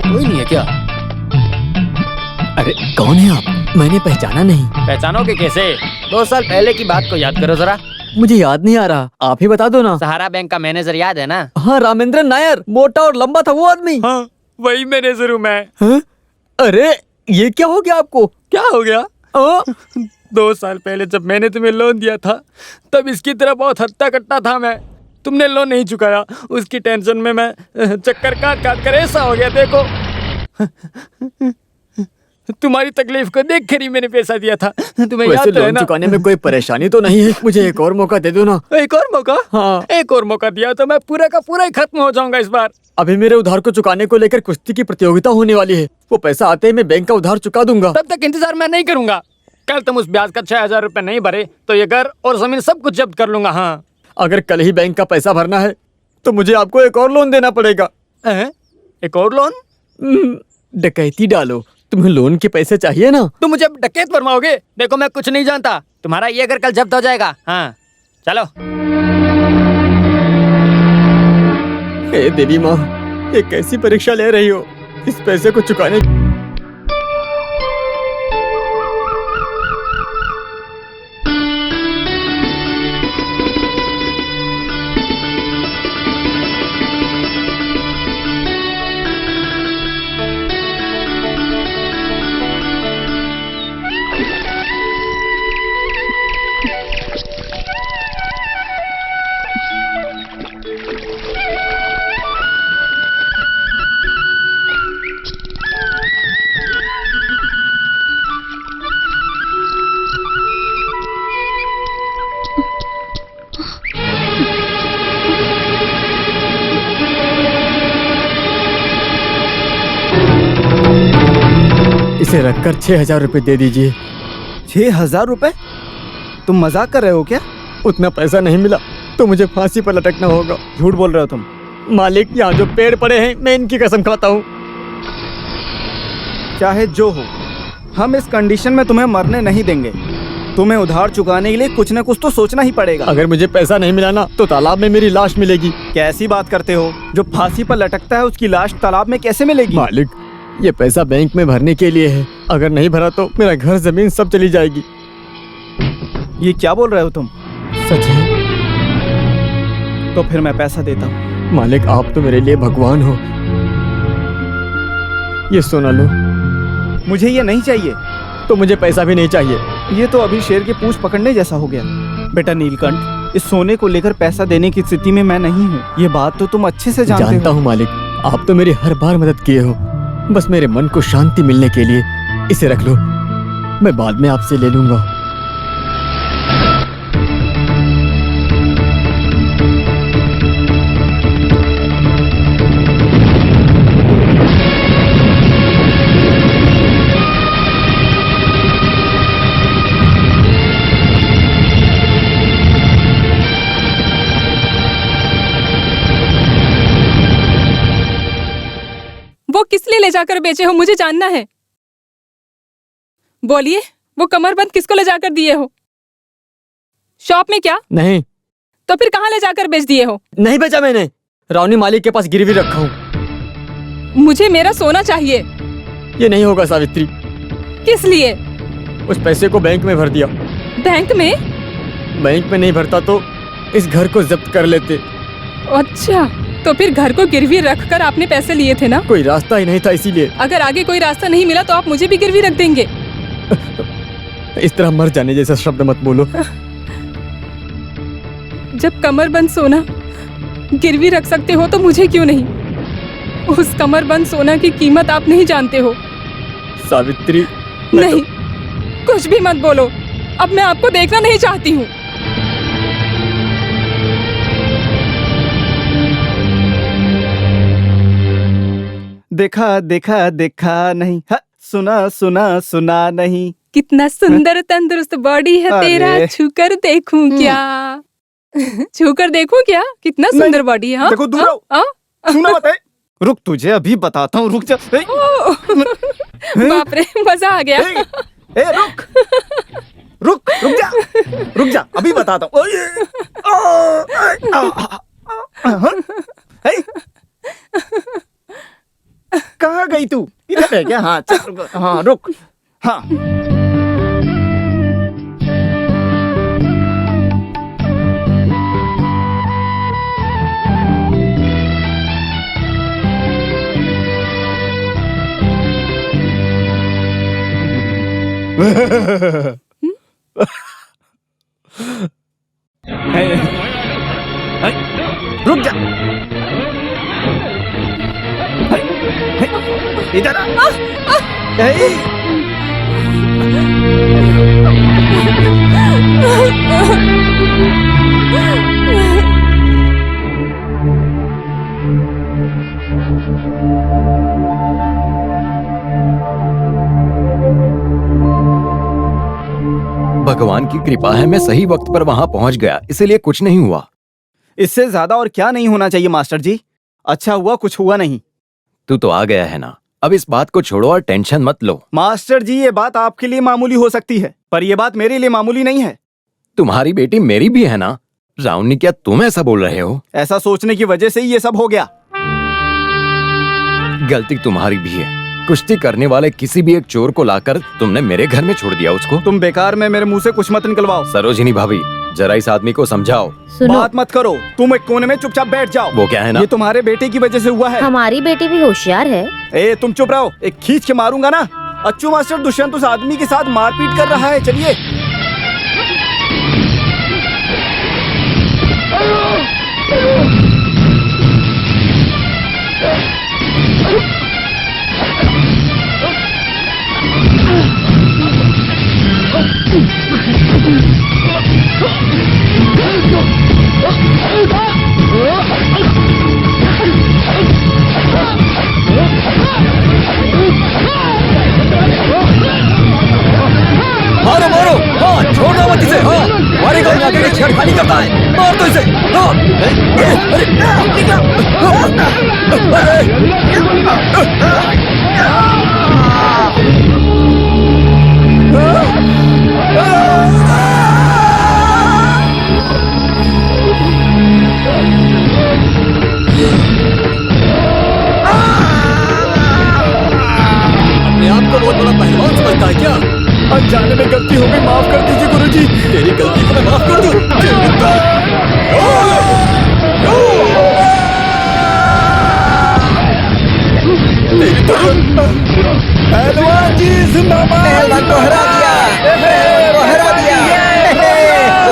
कोई नहीं है क्या? अरे कौन है आप? मैंने पहचाना नहीं। पहचानोगे कैसे? 2 साल पहले की बात को याद करो जरा। मुझे याद नहीं आ रहा, आप ही बता दो ना। सहारा बैंक का मैनेजर याद है ना? हाँ, रामेंद्र नायर, मोटा और लंबा था वो आदमी। हाँ, वही मैनेजर हूँ मैं। हाँ? अरे ये क्या हो गया आपको? क्या हो गया? हाँ? 2 साल पहले जब मैंने तुम्हें लोन दिया था तब इसकी तरह बहुत हट्टा कट्टा था मैं। तुमने लोन नहीं चुकाया, उसकी टेंशन में मैं चक्कर काट काट कर ऐसा हो गया। देखो तुम्हारी तकलीफ को देख कर ही मैंने पैसा दिया था। तुम्हें वैसे याद तो है लोन ना? चुकाने में कोई परेशानी तो नहीं है? मुझे एक और मौका दे दो ना। एक और मौका? हाँ। एक और मौका दिया तो मैं पूरा का पूरा ही खत्म हो जाऊंगा इस बार। अभी मेरे उधार को चुकाने को लेकर कुश्ती की प्रतियोगिता होने वाली है। वो पैसा आते ही मैं बैंक का उधार चुका दूंगा। तब तक इंतजार मैं नहीं करूंगा। कल तुम उस ब्याज का 6,000 रुपए नहीं भरे तो ये घर और जमीन सब कुछ जब्त कर लूंगा। हाँ, अगर कल ही बैंक का पैसा भरना है तो मुझे आपको एक और लोन देना पड़ेगा। एक और लोन? डकैती डालो, तुम्हें लोन के पैसे चाहिए ना? तुम मुझे डकैत फरमाओगे? देखो मैं कुछ नहीं जानता, तुम्हारा ये घर कल जब्त हो जाएगा। हाँ चलो। हे देवी माँ, ये कैसी परीक्षा ले रही हो? इस पैसे को चुकाने इसे रखकर 6,000 रुपए दे दीजिए। 6,000 रुपए? तुम मजाक कर रहे हो क्या? उतना पैसा नहीं मिला तो मुझे फांसी पर लटकना होगा। झूठ बोल रहे हो तुम। मालिक, यहाँ जो पेड़ पड़े हैं मैं इनकी कसम खाता हूँ। चाहे जो हो, हम इस कंडीशन में तुम्हें मरने नहीं देंगे। तुम्हें उधार चुकाने के लिए कुछ न कुछ तो सोचना ही पड़ेगा। अगर मुझे पैसा नहीं मिला ना तो तालाब में मेरी लाश मिलेगी। कैसी बात करते हो? जो फांसी पर लटकता है उसकी लाश तालाब में कैसे मिलेगी? मालिक, ये पैसा बैंक में भरने के लिए है। अगर नहीं भरा तो मेरा घर जमीन सब चली जाएगी। ये क्या बोल रहे हो तुम? सच है। तो फिर मैं पैसा देता हूँ। मालिक, आप तो मेरे लिए भगवान हो। ये सोना लो। मुझे ये नहीं चाहिए। तो मुझे पैसा भी नहीं चाहिए। ये तो अभी शेर की पूंछ पकड़ने जैसा हो गया। बेटा नीलकंठ, इस सोने को लेकर पैसा देने की स्थिति में मैं नहीं हूँ। ये बात तो तुम अच्छे से जानते हो। हूँ मालिक, आप तो मेरी हर बार मदद किए हो। बस मेरे मन को शांति मिलने के लिए इसे रख लो, मैं बाद में आपसे ले लूंगा। वो किस लिए ले जाकर बेचे हो, मुझे जानना है। बोलिए, वो कमरबंद किसको ले जाकर दिए हो? शॉप में क्या? नहीं। तो फिर कहाँ ले जाकर बेच दिए हो? नहीं बेचा मैंने, रावनी मालिक के पास गिरवी रखा हूँ। मुझे मेरा सोना चाहिए। ये नहीं होगा सावित्री। किस लिए? उस पैसे को बैंक में भर दिया। बैंक में? बैंक में नहीं भरता तो इस घर को जब्त कर लेते। अच्छा, तो फिर घर को गिरवी रखकर आपने पैसे लिए थे ना? कोई रास्ता ही नहीं था इसीलिए। अगर आगे कोई रास्ता नहीं मिला तो आप मुझे भी गिरवी रख देंगे। इस तरह मर जाने जैसा शब्द मत बोलो। जब कमरबंद सोना गिरवी रख सकते हो तो मुझे क्यों नहीं? उस कमरबंद सोना की कीमत आप नहीं जानते हो। सावित्री, नहीं, कुछ भी मत बोलो। अब मैं आपको देखना नहीं चाहती हूँ। देखा देखा देखा नहीं, सुना सुना सुना नहीं। कितना सुंदर तंदुरुस्त बॉडी है तेरा, अरे। छूकर देखूं क्या? छूकर देखूं क्या? कितना सुंदर बॉडी है। हाँ? देखो, दूर रहो। हाँ? सुना मत है। रुक, तुझे अभी बताता हूँ, रुक जा। बाप रे, मजा आ गया। ए, रुक रुक रुक जा, रुक जा, अभी बताता हूँ। कहाँ गई तू? इधर है क्या? हाँ चल रुक, हाँ रुक, हाँ। रुक जा, इधर आ। भगवान की कृपा है मैं सही वक्त पर वहां पहुंच गया, इसीलिए कुछ नहीं हुआ। इससे ज्यादा और क्या नहीं होना चाहिए मास्टर जी? अच्छा हुआ कुछ हुआ नहीं। तू तो आ गया है ना, अब इस बात को छोड़ो और टेंशन मत लो। मास्टर जी ये बात आपके लिए मामूली हो सकती है, पर ये बात मेरे लिए मामूली नहीं है। तुम्हारी बेटी मेरी भी है ना राउनी, क्या तुम ऐसा बोल रहे हो? ऐसा सोचने की वजह से ही ये सब हो गया। गलती तुम्हारी भी है। कुश्ती करने वाले किसी भी एक चोर को लाकर तुमने मेरे घर में छोड़ दिया उसको। तुम बेकार में मेरे मुंह से कुछ मत निकलवाओ। सरोजिनी भाभी, जरा इस आदमी को समझाओ। सुनो, बात मत करो, तुम एक कोने में चुपचाप बैठ जाओ। वो क्या है ना, ये तुम्हारे बेटे की वजह से हुआ है। हमारी बेटी भी होशियार है। ए तुम चुप रहो, एक खींच के मारूंगा ना। अच्छू मास्टर दुष्यंत उस आदमी के साथ मारपीट कर रहा है, चलिए। मारो मारो, हाँ छोड़ना मत इसे। हाँ मारेगा यहाँ के छेड़खानी करता है, मार दो इसे। हाँ अरे निकला। अपने आप को बहुत बड़ा पहलवान समझता है क्या? अनजाने में गलती हो गई, माफ कर दीजिए गुरुजी। तेरी गलती को मैं माफ कर दूं।